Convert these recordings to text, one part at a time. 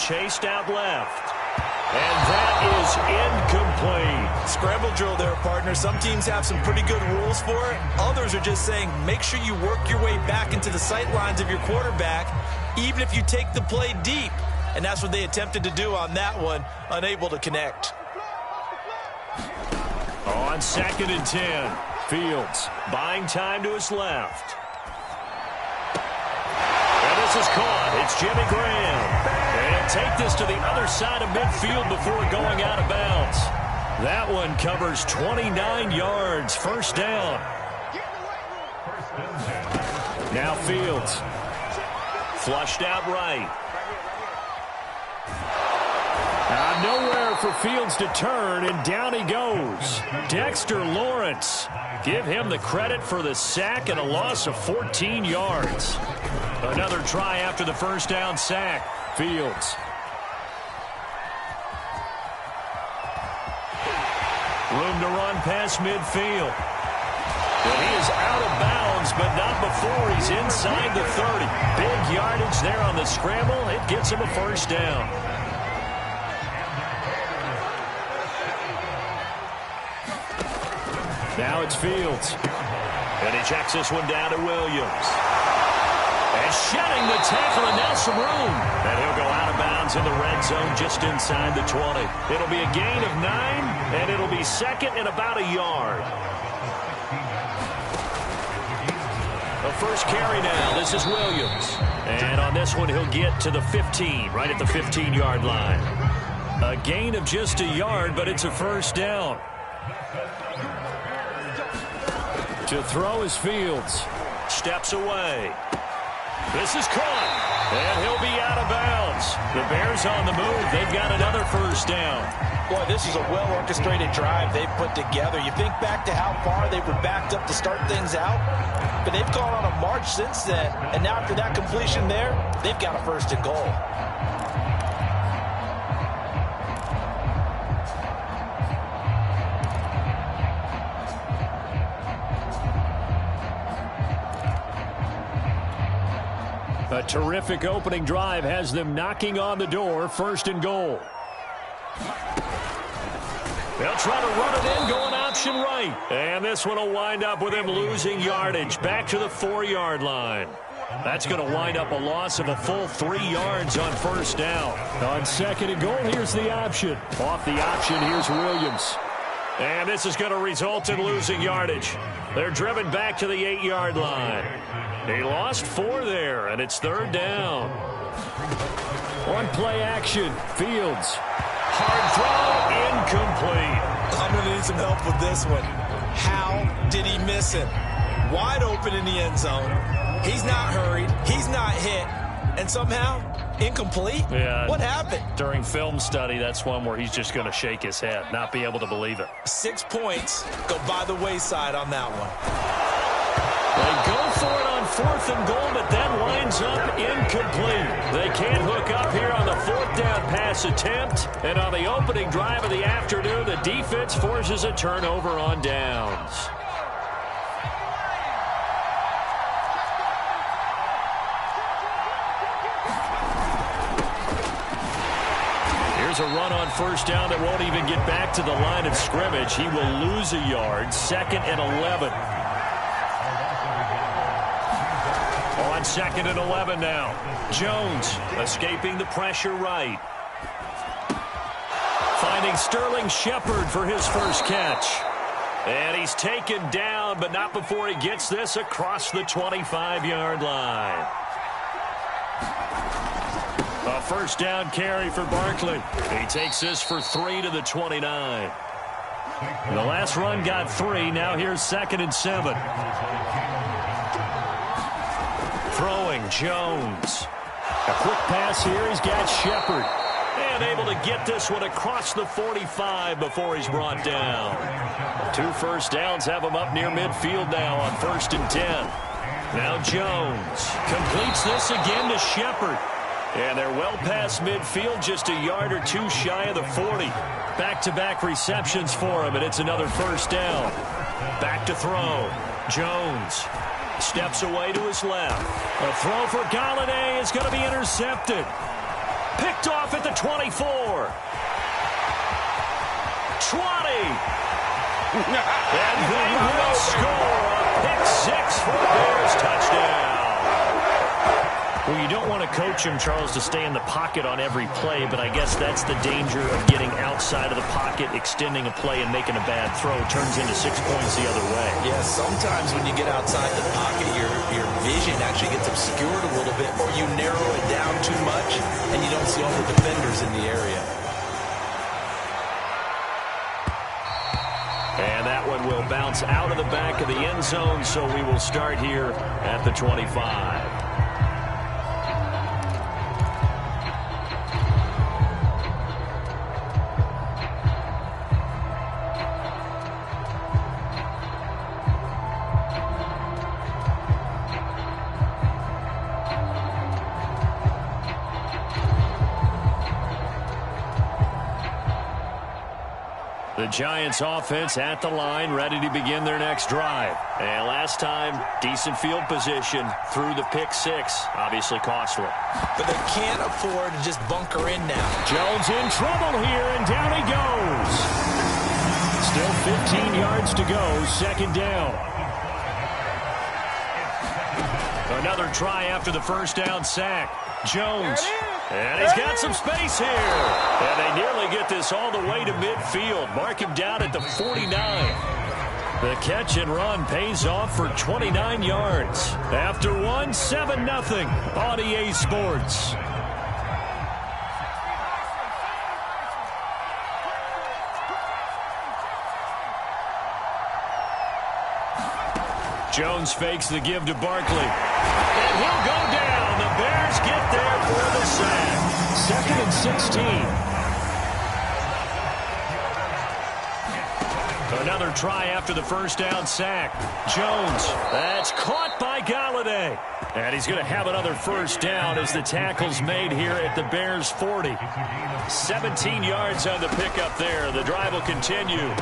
chased out left. And that is incomplete. Scramble drill there, partner. Some teams have some pretty good rules for it. Others are just saying make sure you work your way back into the sight lines of your quarterback, even if you take the play deep. And that's what they attempted to do on that one, unable to connect. On 2nd and 10, Fields buying time to his left. And this is caught. It's Jimmy Graham. And take this to the other side of midfield before going out of bounds. That one covers 29 yards, first down. Now Fields. Flushed out right. Nowhere for Fields to turn, and down he goes. Dexter Lawrence. Give him the credit for the sack and a loss of 14 yards. Another try after the first down sack. Fields. Room to run past midfield. But he is out of bounds, but not before he's inside the 30. Big yardage there on the scramble. It gets him a first down. Now it's Fields. And he checks this one down to Williams. And shedding the tackle, and now some room. And he'll go out of bounds in the red zone just inside the 20. It'll be a gain of 9, and it'll be second and about a yard. The first carry now. This is Williams. And on this one, he'll get to the 15, right at the 15-yard line. A gain of just a yard, but it's a first down. To throw is Fields. Steps away. This is caught. And he'll be out of bounds. The Bears on the move. They've got another first down. Boy, this is a well-orchestrated drive they've put together. You think back to how far they were backed up to start things out, but they've gone on a march since then. And now after that completion there, they've got a first and goal. A terrific opening drive has them knocking on the door, first and goal. They'll try to run it in, going option right. And this one will wind up with him losing yardage back to the 4-yard line. That's going to wind up a loss of a full 3 yards on first down. On 2nd and goal, here's the option. Off the option, here's Williams. And this is going to result in losing yardage. They're driven back to the 8-yard line. He lost 4 there, and it's third down. On play action, Fields. Hard throw, incomplete. I'm going to need some help with this one. How did he miss it? Wide open in the end zone. He's not hurried. He's not hit. And somehow, incomplete? Yeah. What happened? During film study, that's one where he's just going to shake his head, not be able to believe it. 6 points go by the wayside on that one. They go for it on 4th and goal, but that winds up incomplete. They can't hook up here on the 4th down pass attempt. And on the opening drive of the afternoon, the defense forces a turnover on downs. Here's a run on first down that won't even get back to the line of scrimmage. He will lose a yard, 2nd and 11. On 2nd and 11 now. Jones escaping the pressure right. Finding Sterling Shepard for his first catch. And he's taken down, but not before he gets this across the 25-yard line. A first down carry for Barkley. He takes this for 3 to the 29. The last run got 3. Now here's 2nd and 7. Throwing Jones. A quick pass here. He's got Shepard. And able to get this one across the 45 before he's brought down. 2 first downs have him up near midfield now on 1st and 10. Now Jones completes this again to Shepard. And they're well past midfield, just a yard or 2 shy of the 40. Back-to-back receptions for him, and it's another first down. Back to throw. Jones steps away to his left. A throw for Galladay is going to be intercepted. Picked off at the 24. 20. And they will score a pick-6 for a Bears touchdown. Well, you don't want to coach him, Charles, to stay in the pocket on every play, but I guess that's the danger of getting outside of the pocket, extending a play, and making a bad throw. Turns into 6 points the other way. Yeah, sometimes when you get outside the pocket, your vision actually gets obscured a little bit, or you narrow it down too much, and you don't see all the defenders in the area. And that one will bounce out of the back of the end zone, so we will start here at the 25. The Giants offense at the line, ready to begin their next drive. And last time, decent field position through the pick-6. Obviously costly. But they can't afford to just bunker in now. Jones in trouble here, and down he goes. Still 15 yards to go, second down. Another try after the first down sack. Jones. And he's got some space here. And they nearly get this all the way to midfield. Mark him down at the 49. The catch and run pays off for 29 yards. After one, 7-0 on EA Sports. Jones fakes the give to Barkley. And he'll go down. The Bears get there for the sack. 2nd and 16. Another try after the first down sack. Jones. That's caught by Galladay. And he's going to have another first down as the tackle's made here at the Bears 40. 17 yards on the pickup there. The drive will continue.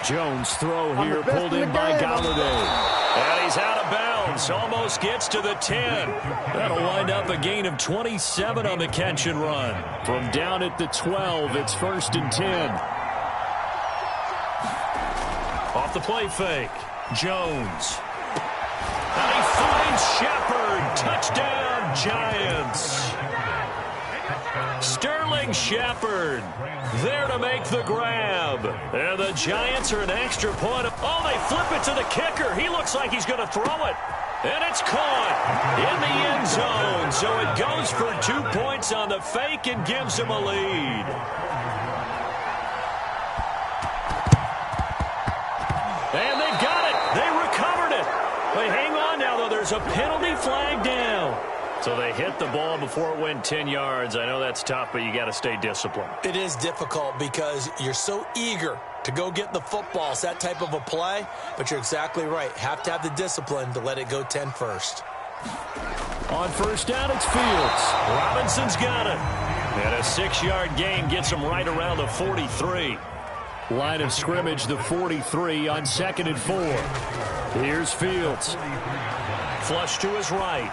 Jones throw here pulled in by Galladay. And he's out of bounds. Almost gets to the 10. That'll wind up a gain of 27 on the catch and run. From down at the 12, it's 1st and 10. Off the play fake. Jones. And he finds Shepard. Touchdown, Giants. Sterling Shepard there to make the grab. And the Giants are an extra point. Oh, they flip it to the kicker. He looks like he's going to throw it. And it's caught in the end zone. So it goes for 2 points on the fake and gives him a lead. And they've got it. They recovered it. But hang on now, though. There's a penalty flag down. So they hit the ball before it went 10 yards. I know that's tough, but you got to stay disciplined. It is difficult because you're so eager to go get the football. It's that type of a play, but you're exactly right. Have to have the discipline to let it go 10 first. On first down, it's Fields. Robinson's got it. And a 6-yard gain gets him right around the 43. Line of scrimmage, the 43 on 2nd and 4. Here's Fields. Flush to his right.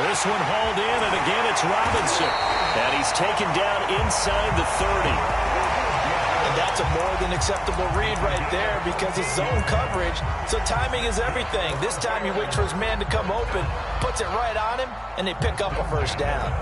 This one hauled in, and again it's Robinson. And he's taken down inside the 30. And that's a more than acceptable read right there because it's zone coverage, so timing is everything. This time he waits for his man to come open, puts it right on him, and they pick up a first down.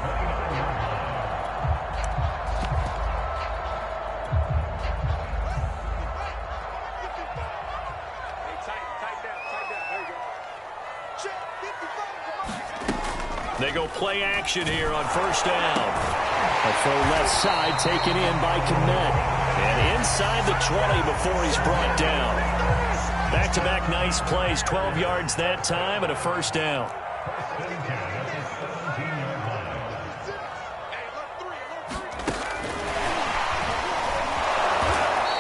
They go play action here on first down. A throw left side taken in by Kmet. And inside the 20 before he's brought down. Back-to-back nice plays. 12 yards that time and a first down.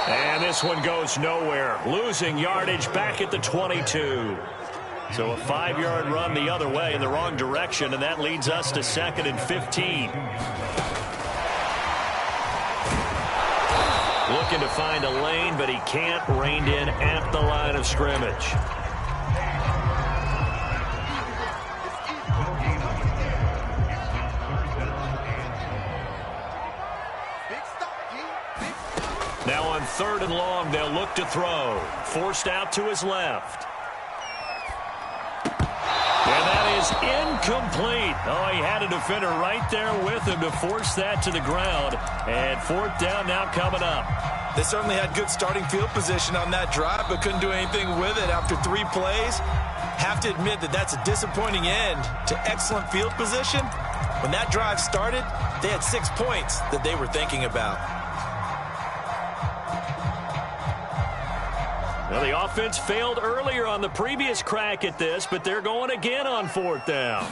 And this one goes nowhere. Losing yardage back at the 22. So a 5-yard run the other way in the wrong direction, and that leads us to 2nd and 15. Looking to find a lane, but he can't. Reined in at the line of scrimmage. Now on 3rd and long, they'll look to throw. Forced out to his left. And that is incomplete. Oh, he had a defender right there with him to force that to the ground. And 4th down now coming up. They certainly had good starting field position on that drive, but couldn't do anything with it after 3 plays. Have to admit that that's a disappointing end to excellent field position. When that drive started, they had 6 points that they were thinking about. Well, the offense failed earlier on the previous crack at this, but they're going again on 4th down.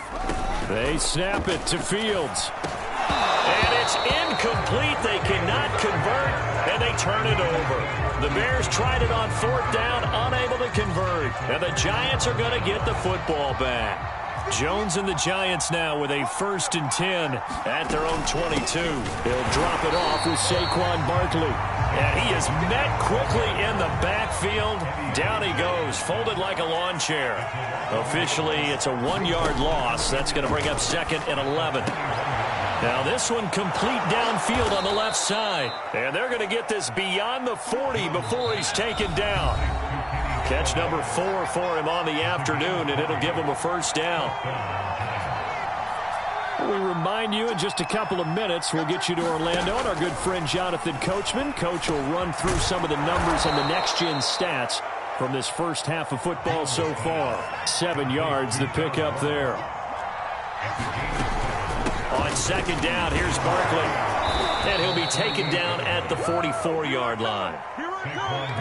They snap it to Fields. And it's incomplete. They cannot convert, and they turn it over. The Bears tried it on 4th down, unable to convert. And the Giants are going to get the football back. Jones and the Giants now with a 1st and 10 at their own 22. He'll drop it off with Saquon Barkley. And he is met quickly in the backfield. Down he goes, folded like a lawn chair. Officially, it's a 1-yard loss. That's going to bring up 2nd and 11. Now this one complete downfield on the left side. And they're going to get this beyond the 40 before he's taken down. Catch number 4 for him on the afternoon, and it'll give him a 1st down. We remind you in just a couple of minutes, we'll get you to Orlando and our good friend Jonathan Coachman. Coach will run through some of the numbers and the next-gen stats from this first half of football so far. 7 yards, the pickup there. On 2nd down, here's Barkley. And he'll be taken down at the 44-yard line.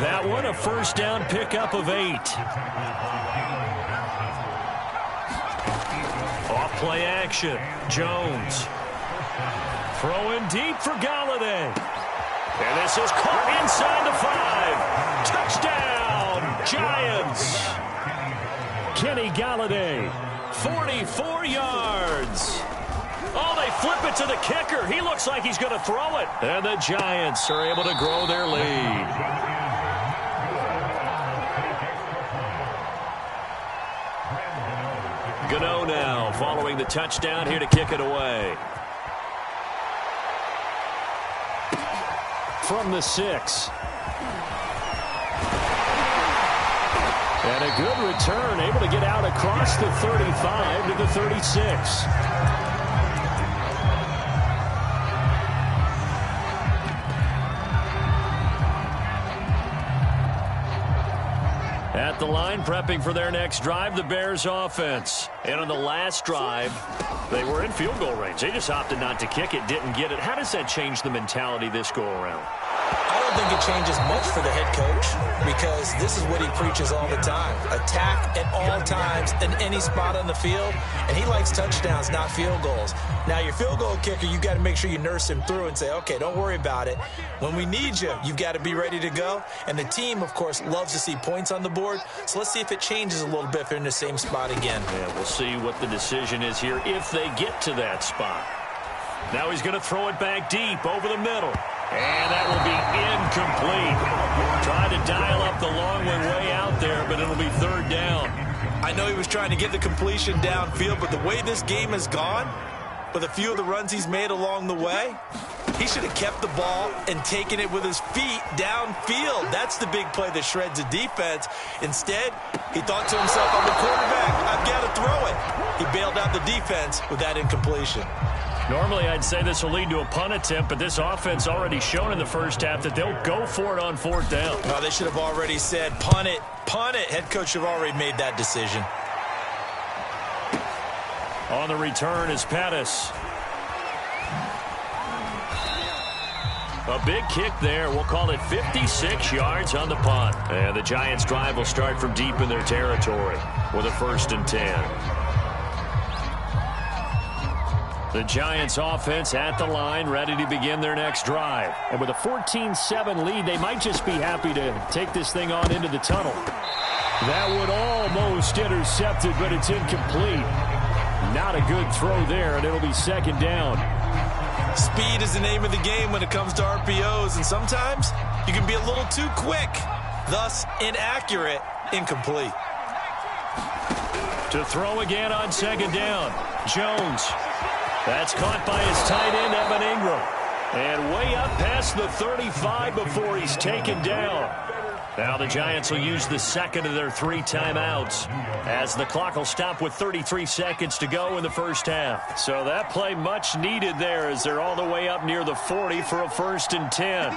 That one, a 1st down pickup of 8. Off play action. Jones. Throwing deep for Galladay. And this is caught inside the 5. Touchdown, Giants. Kenny Galladay, 44 yards. Oh, they flip it to the kicker. He looks like he's going to throw it. And the Giants are able to grow their lead. Gano now following the touchdown here to kick it away. From the 6. And a good return, able to get out across the 35 to the 36. At the line, prepping for their next drive, the Bears offense. And on the last drive, they were in field goal range. They just opted not to kick it, didn't get it. How does that change the mentality this go-around? I don't think it changes much for the head coach because this is what he preaches all the time. Attack at all times in any spot on the field, and he likes touchdowns, not field goals. Now, your field goal kicker, you got to make sure you nurse him through and say, okay, don't worry about it. When we need you, you've got to be ready to go. And the team, of course, loves to see points on the board. So let's see if it changes a little bit if they're in the same spot again. Yeah, we'll see what the decision is here if they get to that spot. Now he's going to throw it back deep over the middle. And that will be incomplete. Trying to dial up the long way out there, but it'll be 3rd down. I know he was trying to get the completion downfield, but the way this game has gone, with a few of the runs he's made along the way, he should have kept the ball and taken it with his feet downfield. That's the big play that shreds the defense. Instead, he thought to himself, I'm the quarterback, I've got to throw it. He bailed out the defense with that incompletion. Normally, I'd say this will lead to a punt attempt, but this offense already shown in the first half that they'll go for it on 4th down. No, they should have already said, punt it, punt it. Head coach should have already made that decision. On the return is Pettis. A big kick there. We'll call it 56 yards on the punt. And the Giants' drive will start from deep in their territory with a 1st and 10. The Giants offense at the line, ready to begin their next drive. And with a 14-7 lead, they might just be happy to take this thing on into the tunnel. That would almost intercept it, but it's incomplete. Not a good throw there, and it'll be 2nd down. Speed is the name of the game when it comes to RPOs, and sometimes you can be a little too quick, thus inaccurate, incomplete. To throw again on 2nd down, Jones. That's caught by his tight end, Evan Ingram. And way up past the 35 before he's taken down. Now the Giants will use the second of their 3 timeouts as the clock will stop with 33 seconds to go in the first half. So that play much needed there as they're all the way up near the 40 for a 1st and 10.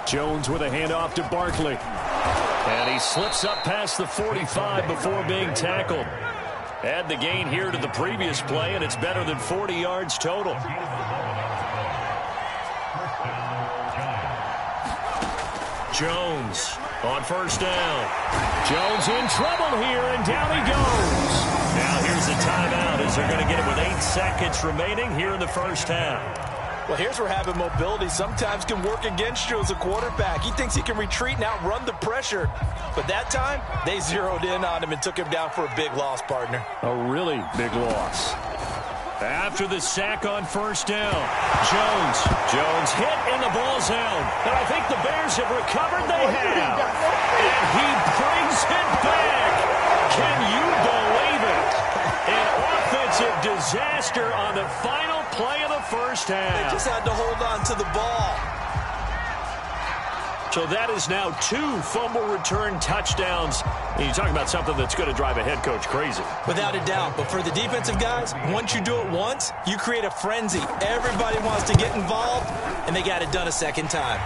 Jones with a handoff to Barkley. And he slips up past the 45 before being tackled. Add the gain here to the previous play, and it's better than 40 yards total. Jones on 1st down. Jones in trouble here, and down he goes. Now here's a timeout as they're going to get it with 8 seconds remaining here in the first half. Well, here's where having mobility sometimes can work against you as a quarterback. He thinks he can retreat and outrun the pressure. But that time, they zeroed in on him and took him down for a big loss, partner. A really big loss. After the sack on 1st down, Jones hit and the ball's out. And I think the Bears have recovered. They have. And he brings it back. Can you believe it? An offensive disaster on the final play of the first half. They just had to hold on to the ball. So that is now 2 fumble return touchdowns. And you talk about something that's going to drive a head coach crazy. Without a doubt. But for the defensive guys, once you do it once, you create a frenzy. Everybody wants to get involved, and they got it done a second time.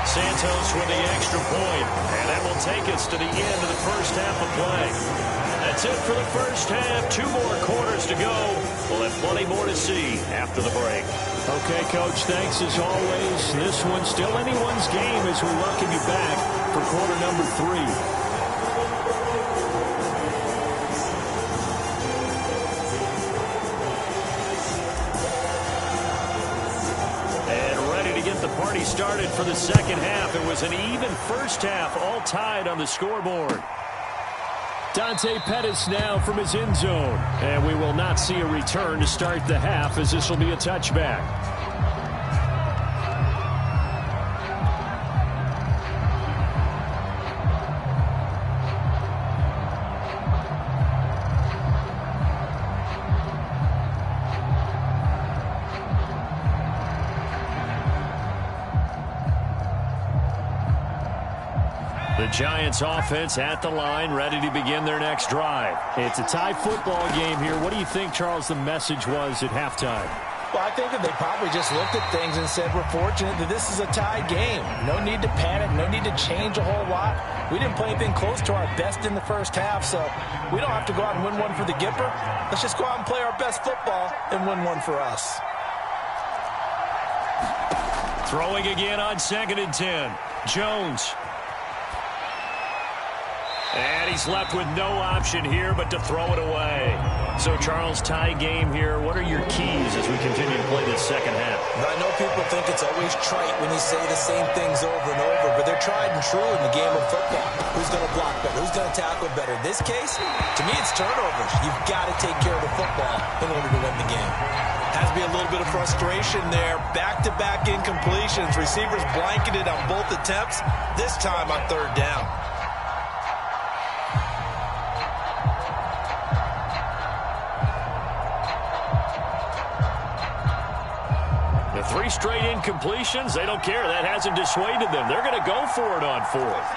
Santos with the extra point. And that will take us to the end of the first half of play. That's it for the first half. 2 more quarters to go. We'll have plenty more to see after the break. Okay, Coach, thanks as always. This one's still anyone's game as we welcome you back for quarter number 3. And ready to get the party started for the second half. It was an even first half, all tied on the scoreboard. Dante Pettis now from his end zone. And we will not see a return to start the half as this will be a touchback. The Giants offense at the line, ready to begin their next drive. It's a tie football game here. What do you think, Charles, the message was at halftime? Well, I think that they probably just looked at things and said, we're fortunate that this is a tie game. No need to panic, no need to change a whole lot. We didn't play anything close to our best in the first half, so we don't have to go out and win one for the Gipper. Let's just go out and play our best football and win one for us. Throwing again on 2nd and 10. Jones. And he's left with no option here but to throw it away. So, Charles, tie game here. What are your keys as we continue to play this second half? I know people think it's always trite when you say the same things over and over, but they're tried and true in the game of football. Who's going to block better? Who's going to tackle better? In this case, to me, it's turnovers. You've got to take care of the football in order to win the game. Has to be a little bit of frustration there. Back-to-back incompletions. Receivers blanketed on both attempts, this time on 3rd down. The 3 straight incompletions, they don't care. That hasn't dissuaded them. They're going to go for it on 4th.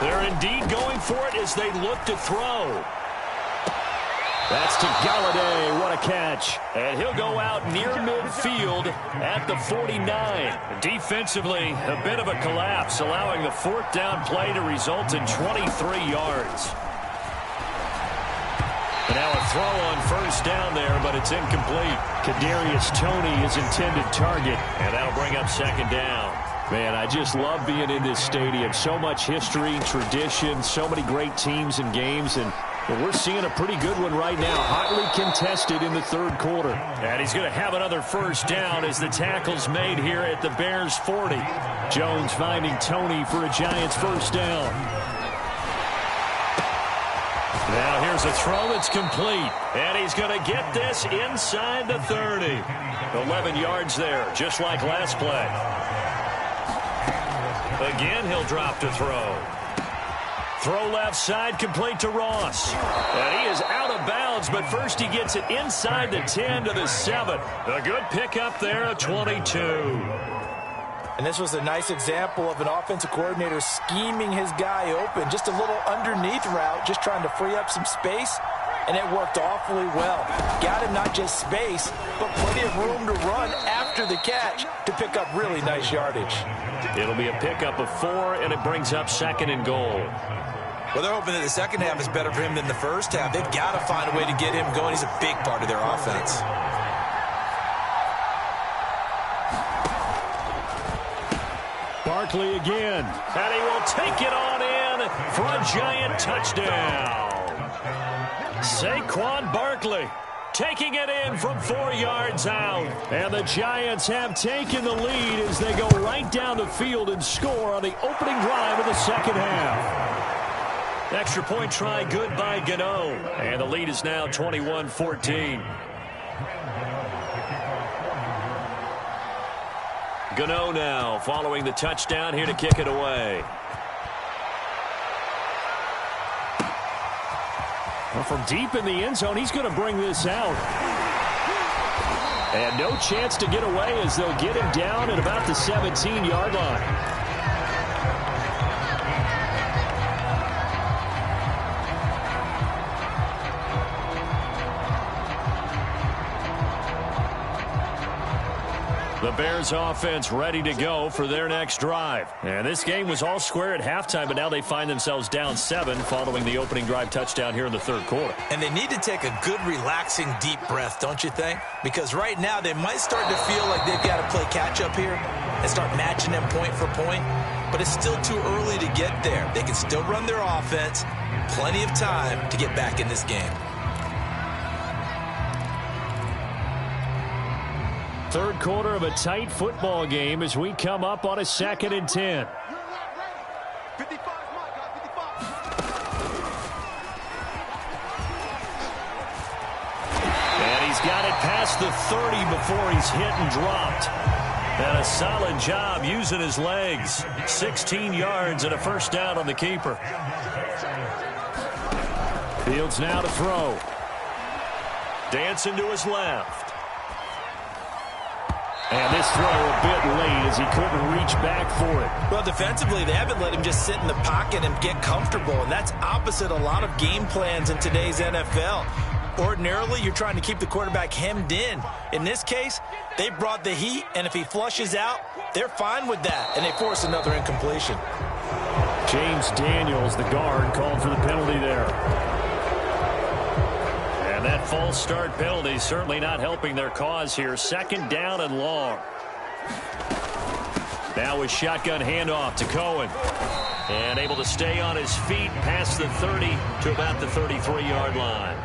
They're indeed going for it as they look to throw. That's to Galladay. What a catch. And he'll go out near midfield at the 49. Defensively, a bit of a collapse, allowing the 4th down play to result in 23 yards. And now a throw on 1st down there, but it's incomplete. Kadarius Toney, his intended target, and that'll bring up 2nd down. Man, I just love being in this stadium. So much history, tradition, so many great teams and games, and we're seeing a pretty good one right now. Hotly contested in the 3rd quarter. And he's going to have another 1st down as the tackle's made here at the Bears 40. Jones finding Toney for a Giants 1st down. Now here's a throw that's complete. And he's going to get this inside the 30. 11 yards there, just like last play. Again, he'll drop to throw. Throw left side, complete to Ross. And he is out of bounds, but first he gets it inside the 10 to the 7. A good pickup there, a 22. And this was a nice example of an offensive coordinator scheming his guy open. Just a little underneath route, just trying to free up some space, and it worked awfully well. Got him not just space, but plenty of room to run after the catch to pick up really nice yardage. It'll be a pickup of 4, and it brings up 2nd and goal. Well, they're hoping that the second half is better for him than the first half. They've got to find a way to get him going. He's a big part of their offense. Barkley again, and he will take it on in for a giant touchdown. Saquon Barkley taking it in from 4 yards out. And the Giants have taken the lead as they go right down the field and score on the opening drive of the second half. Extra point try good by Gano. And the lead is now 21-14. Gano now following the touchdown here to kick it away. Well, from deep in the end zone, he's going to bring this out. And no chance to get away as they'll get him down at about the 17-yard line. The Bears offense ready to go for their next drive. And this game was all square at halftime, but now they find themselves down 7 following the opening drive touchdown here in the third quarter. And they need to take a good, relaxing, deep breath, don't you think? Because right now they might start to feel like they've got to play catch-up here and start matching them point for point. But it's still too early to get there. They can still run their offense. Plenty of time to get back in this game. Third quarter of a tight football game as we come up on a 2nd and 10. And he's got it past the 30 before he's hit and dropped. And a solid job using his legs. 16 yards and a first down on the keeper. Fields now to throw. Dancing to his left. And this throw a bit late as he couldn't reach back for it. Well, defensively, they haven't let him just sit in the pocket and get comfortable, and that's opposite a lot of game plans in today's NFL. Ordinarily, you're trying to keep the quarterback hemmed in. In this case, they brought the heat, and if he flushes out, they're fine with that, and they force another incompletion. James Daniels, the guard, called for the penalty there. And that false start penalty certainly not helping their cause here. 2nd down and long. Now with shotgun handoff to Cohen. And able to stay on his feet past the 30 to about the 33-yard line.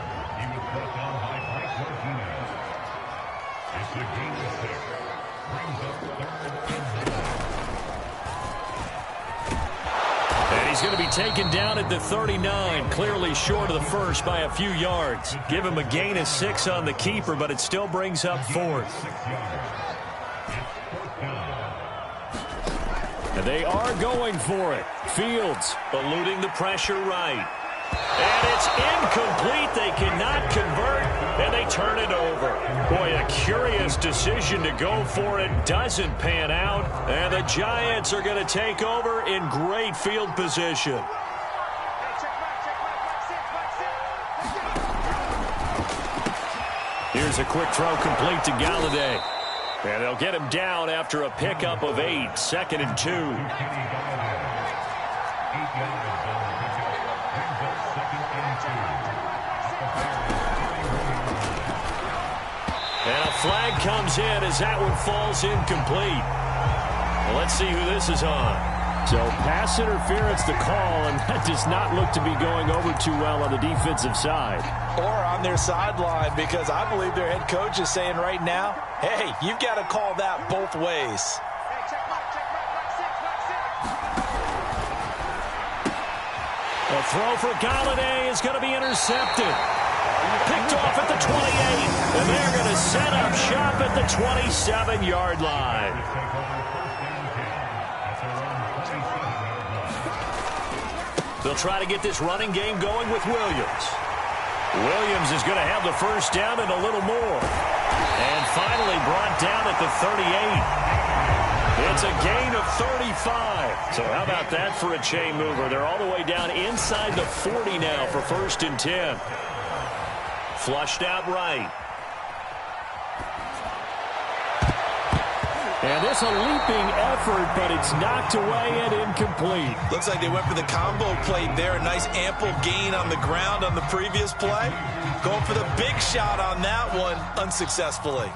He's going to be taken down at the 39, clearly short of the first by a few yards. Give him a gain of 6 on the keeper, but it still brings up 4th. And they are going for it. Fields eluding the pressure right. And it's incomplete. They cannot convert, and they turn it over. Boy, a curious decision to go for it. Doesn't pan out, and the Giants are going to take over in great field position. Here's a quick throw complete to Galladay. And they'll get him down after a pickup of 8, 2nd and 2. And a flag comes in as that one falls incomplete. Well, let's see who this is on. So pass interference the call, and that does not look to be going over too well on the defensive side. Or on their sideline, because I believe their head coach is saying right now, hey, you've got to call that both ways. A throw for Galladay is going to be intercepted. Picked off at the 28, and they're going to set up shop at the 27-yard line. They'll try to get this running game going with Williams. Williams is going to have the first down and a little more. And finally brought down at the 38. It's a gain of 35. So how about that for a chain mover? They're all the way down inside the 40 now for 1st and 10. Flushed out right. And this a leaping effort, but it's knocked away and incomplete. Looks like they went for the combo play there. A nice ample gain on the ground on the previous play. Going for the big shot on that one unsuccessfully.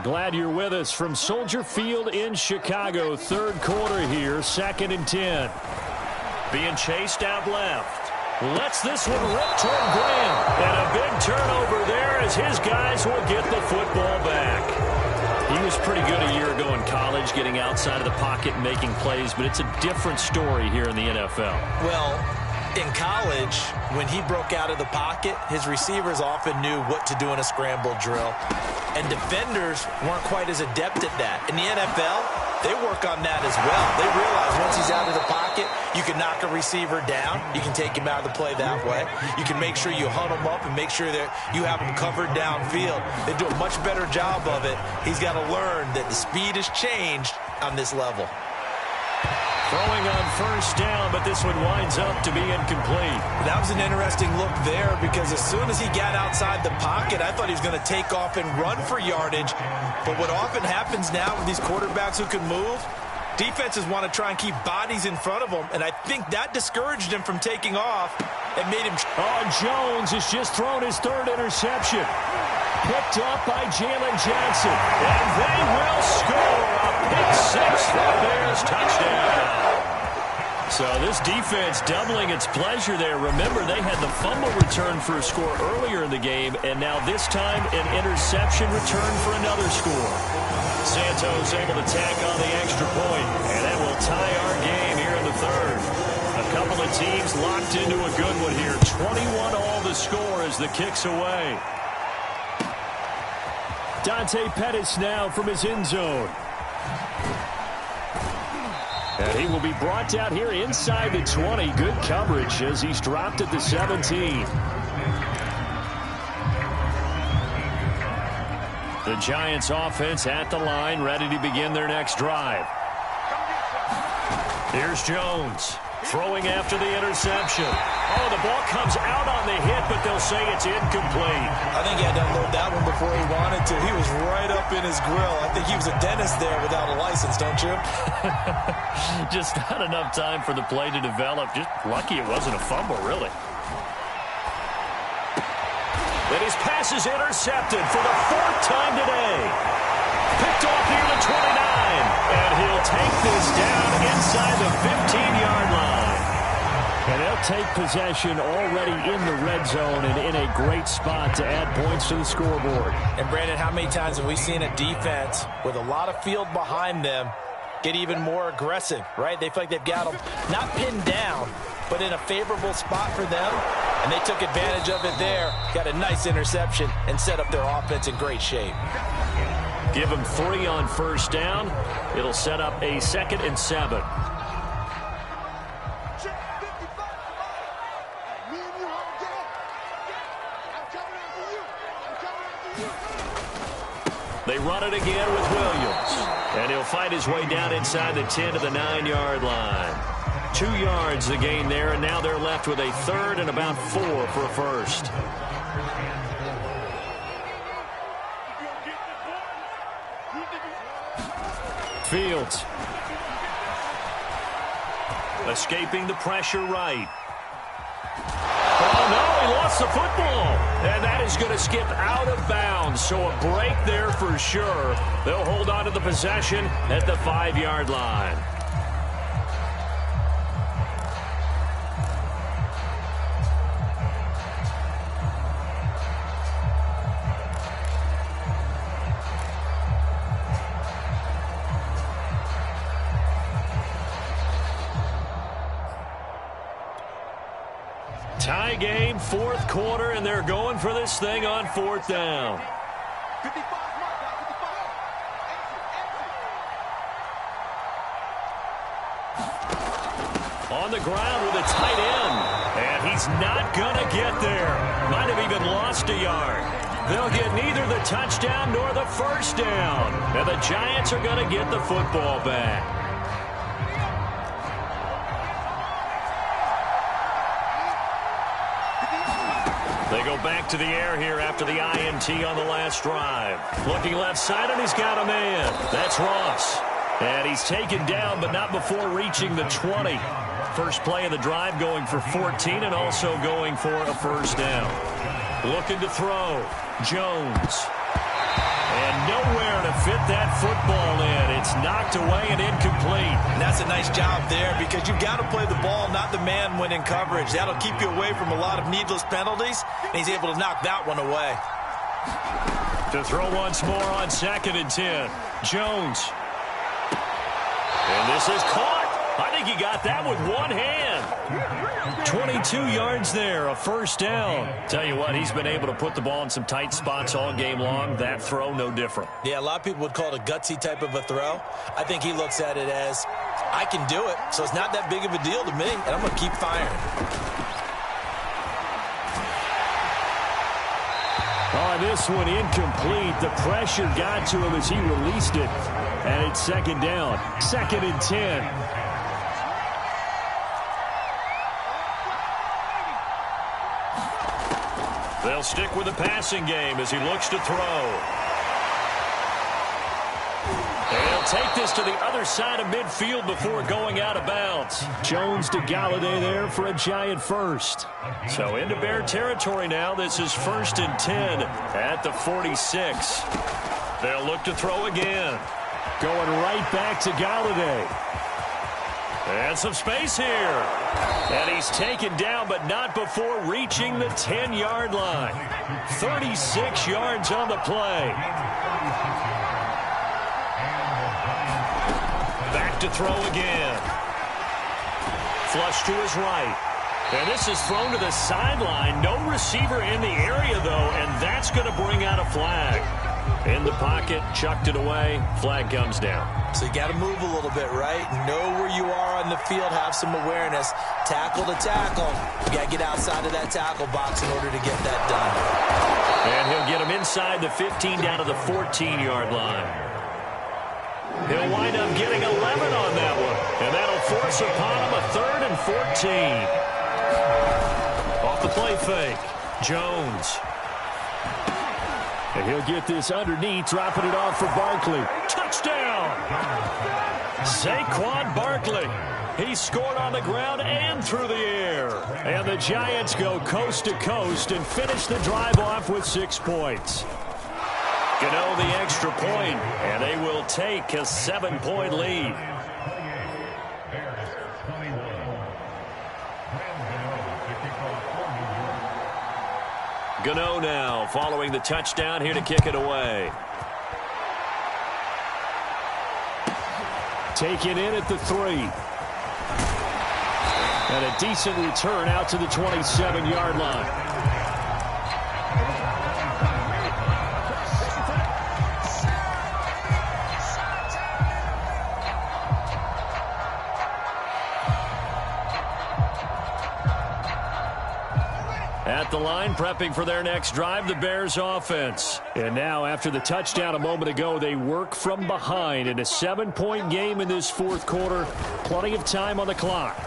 Glad you're with us from Soldier Field in Chicago. 3rd quarter here, 2nd and 10. Being chased out left. Lets this one rip toward Graham. And a big turnover there as his guys will get the football back. He was pretty good a year ago in college, getting outside of the pocket and making plays, but it's a different story here in the NFL. Well, in college, when he broke out of the pocket, his receivers often knew what to do in a scramble drill, and defenders weren't quite as adept at that. In the NFL, they work on that as well. They realize once he's out of the pocket, you can knock a receiver down. You can take him out of the play that way. You can make sure you hunt him up and make sure that you have him covered downfield. They do a much better job of it. He's got to learn that the speed has changed on this level. Throwing on 1st down, but this one winds up to be incomplete. That was an interesting look there because as soon as he got outside the pocket, I thought he was going to take off and run for yardage. But what often happens now with these quarterbacks who can move, defenses want to try and keep bodies in front of them, and I think that discouraged him from taking off and made him... Oh, Jones has just thrown his 3rd interception. Picked up by Jalen Johnson. And they will score a pick-6 for the Bears. Touchdown. So this defense doubling its pleasure there. Remember, they had the fumble return for a score earlier in the game, and now this time an interception return for another score. Santos able to tack on the extra point, and that will tie our game here in the 3rd. A couple of teams locked into a good one here. 21 all the score as the kick's away. Dante Pettis now from his end zone. And he will be brought down here inside the 20. Good coverage as he's dropped at the 17. The Giants offense at the line, ready to begin their next drive. Here's Jones. Throwing after the interception. Oh, the ball comes out on the hit, but they'll say it's incomplete. I think he had to unload that one before he wanted to. He was right up in his grill. I think he was a dentist there without a license, don't you? Just not enough time for the play to develop. Just lucky it wasn't a fumble, really. And his pass is intercepted for the 4th time today. Picked off near the 29. And he'll take this down inside the 15-yard line. And they'll take possession already in the red zone and in a great spot to add points to the scoreboard. And, Brandon, how many times have we seen a defense with a lot of field behind them get even more aggressive, right? They feel like they've got them not pinned down, but in a favorable spot for them. And they took advantage of it there. Got a nice interception and set up their offense in great shape. Give them 3 on 1st down. It'll set up a 2nd and 7. They run it again with Williams. And he'll fight his way down inside the 10 to the 9-yard line. 2 yards the gain there, and now they're left with a 3rd and about 4 for a first. Fields. Escaping the pressure right. Oh, no, he lost the football. And that is going to skip out of bounds. So a break there for sure. They'll hold on to the possession at the 5-yard line. Tie game, fourth quarter, and they're going for this thing on fourth down. On the ground with a tight end, and he's not going to get there. Might have even lost a yard. They'll get neither the touchdown nor the first down, and the Giants are going to get the football back. They go back to the air here after the INT on the last drive. Looking left side, and he's got a man. That's Ross. And he's taken down, but not before reaching the 20. First play of the drive going for 14 and also going for a first down. Looking to throw. Jones. And nowhere to fit that football in. It's knocked away and incomplete. And that's a nice job there because you've got to play the ball, not the man when in coverage. That'll keep you away from a lot of needless penalties, and he's able to knock that one away. To throw once more on 2nd and 10. Jones. And this is caught. I think he got that with one hand. 22 yards there, a first down. Tell you what, he's been able to put the ball in some tight spots all game long. That throw, no different. Yeah, a lot of people would call it a gutsy type of a throw. I think he looks at it as, I can do it, so it's not that big of a deal to me, and I'm going to keep firing. Oh, this one incomplete. The pressure got to him as he released it. And it's second down. 2nd and 10. They'll stick with the passing game as he looks to throw. And he'll take this to the other side of midfield before going out of bounds. Jones to Galladay there for a Giant first. So into Bear territory now. This is 1st and 10 at the 46. They'll look to throw again. Going right back to Galladay. And some space here. And he's taken down, but not before reaching the 10-yard line. 36 yards on the play. Back to throw again. Flush to his right. And this is thrown to the sideline. No receiver in the area, though, and that's going to bring out a flag. In the pocket, chucked it away. Flag comes down. So you got to move a little bit, right? Know where you are on the field, have some awareness. Tackle to tackle. You got to get outside of that tackle box in order to get that done. And he'll get him inside the 15 down to the 14-yard line. He'll wind up getting 11 on that one. And that'll force upon him a 3rd and 14. Off the play fake. Jones. And he'll get this underneath, dropping it off for Barkley. Touchdown! Saquon Barkley. He scored on the ground and through the air. And the Giants go coast to coast and finish the drive off with 6 points. Gano the extra point, and they will take a 7-point lead. Gano now following the touchdown here to kick it away. Taken in at the 3. And a decent return out to the 27-yard line. At the line, prepping for their next drive, the Bears offense. And now, after the touchdown a moment ago, they work from behind in a 7-point game in this fourth quarter. Plenty of time on the clock.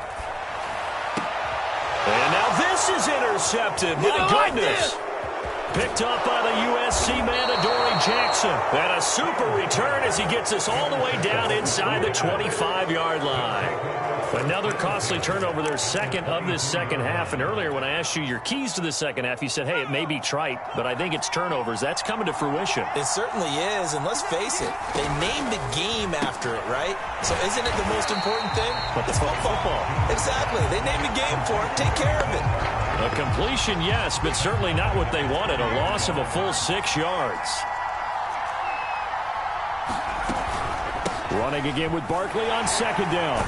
And now this is intercepted. My goodness. Picked up by the USC man, Adoree Jackson. And a super return as he gets us all the way down inside the 25-yard line. Another costly turnover, their second of this second half. And earlier when I asked you your keys to the second half, you said, hey, it may be trite, but I think it's turnovers. That's coming to fruition. It certainly is, and let's face it, they named the game after it, right? So isn't it the most important thing? It's football. Exactly. They named the game for it. Take care of it. A completion, yes, but certainly not what they wanted. A loss of a full 6 yards. Running again with Barkley on second down.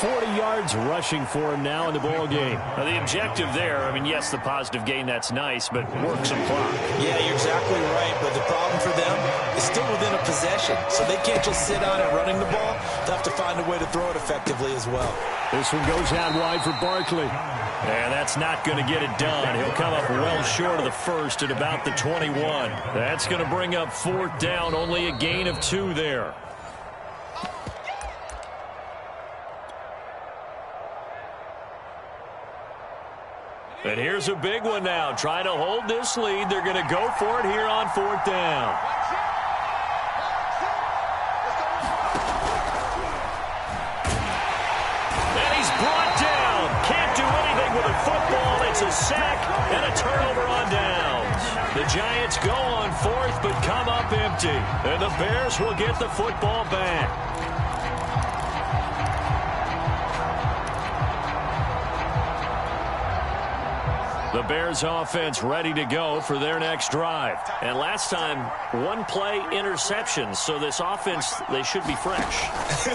40 yards rushing for him now in the ball game. Now, the objective there, I mean, yes, the positive gain, that's nice, but work some clock. Yeah, you're exactly right, but the problem for them is still within a possession, so they can't just sit on it running the ball. They'll have to find a way to throw it effectively as well. This one goes out wide for Barkley. And that's not going to get it done. He'll come up well short of the first at about the 21. That's going to bring up 4th down, only a gain of 2 there. And here's a big one now. Trying to hold this lead. They're going to go for it here on 4th down. And he's brought down. Can't do anything with a football. It's a sack and a turnover on downs. The Giants go on 4th but come up empty. And the Bears will get the football back. The Bears offense ready to go for their next drive. And last time, 1 play interceptions. So this offense, they should be fresh.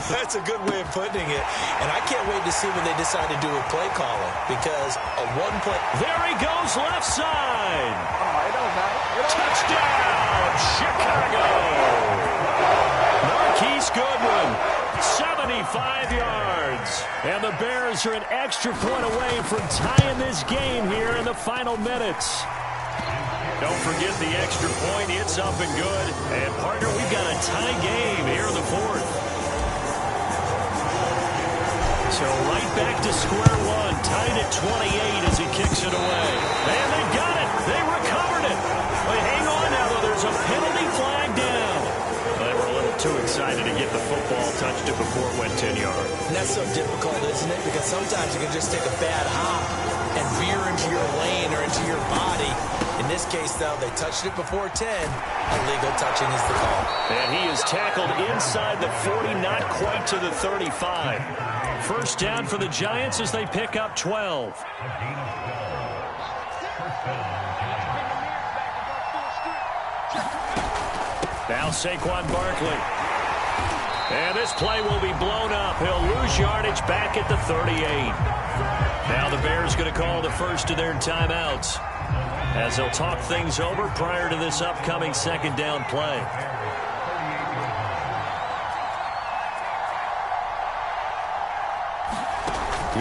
That's a good way of putting it. And I can't wait to see when they decide to do a play calling. Because a 1 play. There he goes left side. Touchdown, Chicago. Marquise Goodwin. 75 yards. And the Bears are an extra point away from tying this game here in the final minutes. Don't forget the extra point. It's up and good. And, partner, we've got a tie game here in the 4th. So right back to square one. Tied at 28 as he kicks it away. And they got it. They recovered it. But hang on now, though. There's a penalty flag down. They were a little too excited to get the football, touched it before it went 10 yards. And that's so difficult, isn't it? Because sometimes you can just take a bad hop and veer into your lane or into your body. In this case, though, they touched it before 10. Illegal touching is the call. And he is tackled inside the 40, not quite to the 35. First down for the Giants as they pick up 12. Now Saquon Barkley. And this play will be blown up. He'll lose yardage back at the 38. Now the Bears going to call the first of their timeouts as they'll talk things over prior to this upcoming 2nd down play.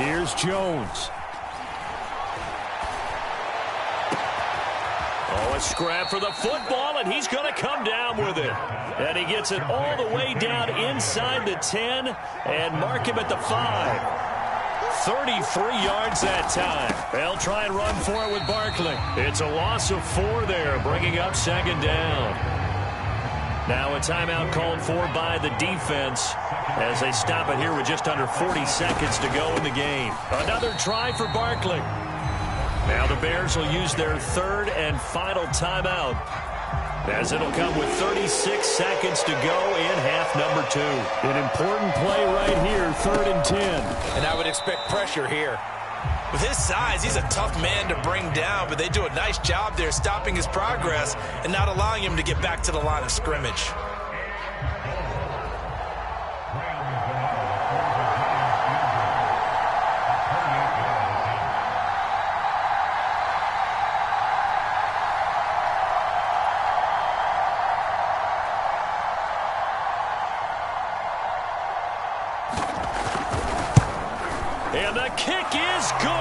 Here's Jones. Oh, a scrap for the football, and he's going to come down with it. And he gets it all the way down inside the 10 and mark him at the 5. 33 yards that time. They'll try and run for it with Barkley. It's a loss of 4 there, bringing up 2nd down. Now a timeout called for by the defense as they stop it here with just under 40 seconds to go in the game. Another try for Barkley. Now the Bears will use their 3rd and final timeout as it'll come with 36 seconds to go in half number 2. An important play right here, 3rd and 10. And I would expect pressure here. With his size, he's a tough man to bring down, but they do a nice job there stopping his progress and not allowing him to get back to the line of scrimmage. And the kick is good.